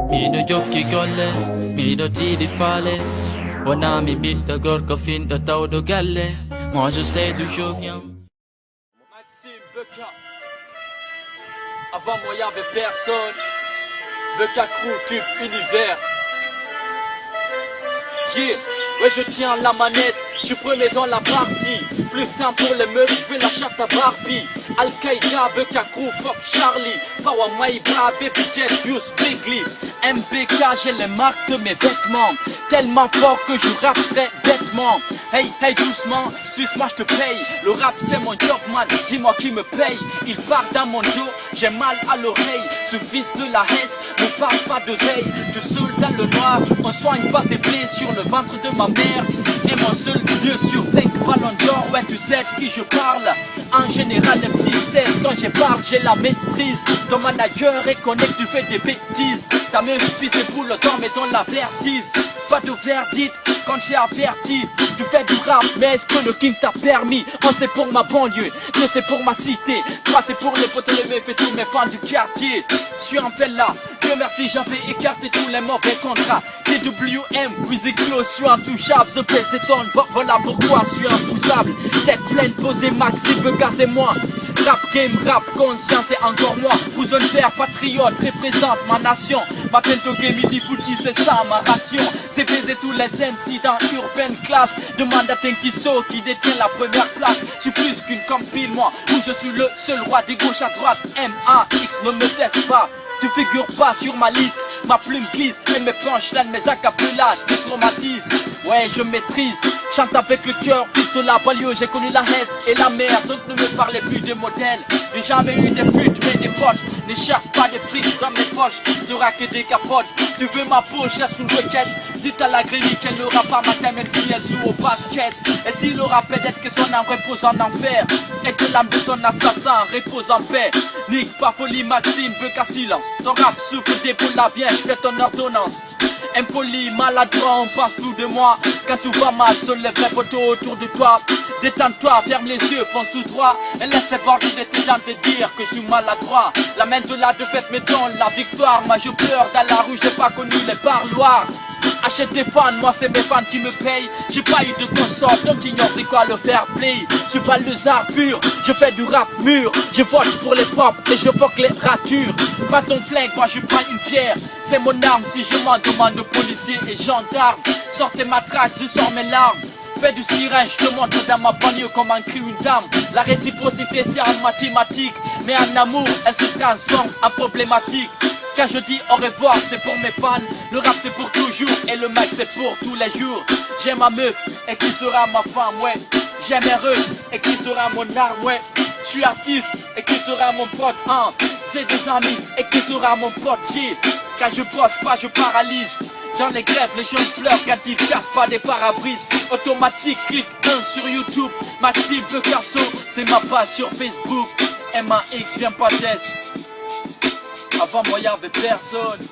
Mi do jokki golle, mi do tiidi faale. Wona mi ɓiɗɗo gorko finɗo tawɗo galle. Moi je sais d'où je viens. Maxime Beka. Avant moi y'avait personne. Beka Crew, tube univers. Yeah, ouais je tiens la manette. Je prenais dans la partie. Plus de temps pour les meufs, je vais la chatte à Barbie. Al-Qaïda, Beka Crew, fuck Charlie. Power Maïba, Baby Jet, Use Bigly. MBK, j'ai les marques de mes vêtements. Tellement fort que je rappe très bêtement. Hey, hey, doucement, suce-moi, je te paye. Le rap, c'est mon job, man, dis-moi qui me paye. Il part dans mon dos, j'ai mal à l'oreille. Ce fils de la Hesse ne parle pas d'oseille. Du seul dans le noir, on soigne pas ses plaies sur le ventre de ma mère. Et mon seul lieu sur 5 ballons d'or, ouais, tu sais de qui je parle. En général, les petits tests, quand je parle, j'ai la maîtrise. Ton manager reconnaît que tu fais des bêtises. Ta meuf pisse les boules dans mais dans la vertise. Pas de verdict quand t'es averti. Tu fais du rap, mais est-ce que le king t'a permis? Un c'est pour ma banlieue, deux c'est pour ma cité, trois c'est pour les potes, les meufs et tous mes fans du quartier. Je suis en fait là, Dieu merci j'avais écarté tous les mauvais contrats. TWM, musique close, je suis intouchable, je pèse des tonnes, voilà pourquoi je suis impoussable. Tête pleine, posée, Maxime Beka c'est moi. Rap game, rap conscience et encore moi. Cousin vert, patriote, représente ma nation. Ma pento game, midi footy, c'est ça ma ration. C'est baiser tous les MC dans Urban Class. Demande à Tenkiso qui détient la première place. Je suis plus qu'une compile moi, où je suis le seul roi des gauche à droite. M-A-X, ne me teste pas. Tu figures pas sur ma liste, ma plume glisse et mes punchlines, mes acapellas te traumatisent. Ouais, je maîtrise, chante avec le cœur, fils de la banlieue, j'ai connu la Hesse et la mer, donc ne me parlez plus de modèles. J'ai jamais eu des putes, mais des potes, ne cherche pas des frics dans mes poches, de raquer des capotes. Tu veux ma peau, cherche une requête, dites à la grille qu'elle n'aura pas matin même si elle joue au basket. Et si le rap peut-être que son âme repose en enfer, et que l'âme de son assassin repose en paix. Nique pas folie, Maxime Beka silence. Ton rap souffle des poules, la viens, je fais ton ordonnance. Impoli, maladroit, on pense tout de moi. Quand tout va mal, se lève les poteaux autour de toi. Détends-toi, ferme les yeux, fonce tout droit. Et laisse les bords de tes dents te dire que je suis maladroit. La main de la défaite me donne la victoire. Moi je pleure dans la rue, j'ai pas connu les parloirs. Achète des fans, moi c'est mes fans qui me payent. J'ai pas eu de consort, donc ignore c'est quoi le fair play. Je suis pas le zar pur, je fais du rap mûr. Je vote pour les propres et je foque les ratures. Pas ton flingue, moi je prends une pierre. C'est mon arme si je m'en demande aux policiers et gendarmes. Sortez ma traque, je sors mes larmes. Fais du sirène, je te montre dans ma banlieue comment écrit une dame. La réciprocité c'est en mathématiques, mais en amour elle se transforme en problématique. Quand je dis au revoir c'est pour mes fans. Le rap c'est pour toujours et le mic c'est pour tous les jours. J'ai ma meuf et qui sera ma femme, ouais. J'ai mes refs et qui sera mon arme, ouais. Je suis artiste et qui sera mon pote, hein. J'ai des amis et qui sera mon pote, yeah. Quand je bosse pas je paralyse. Dans les grèves, les gens pleurent quand ils cassent pas des pare-brises. Automatique, clique 1 sur YouTube. Maxime Beka, c'est ma page sur Facebook. MAX, viens pas test. Avant moi y'avait personne.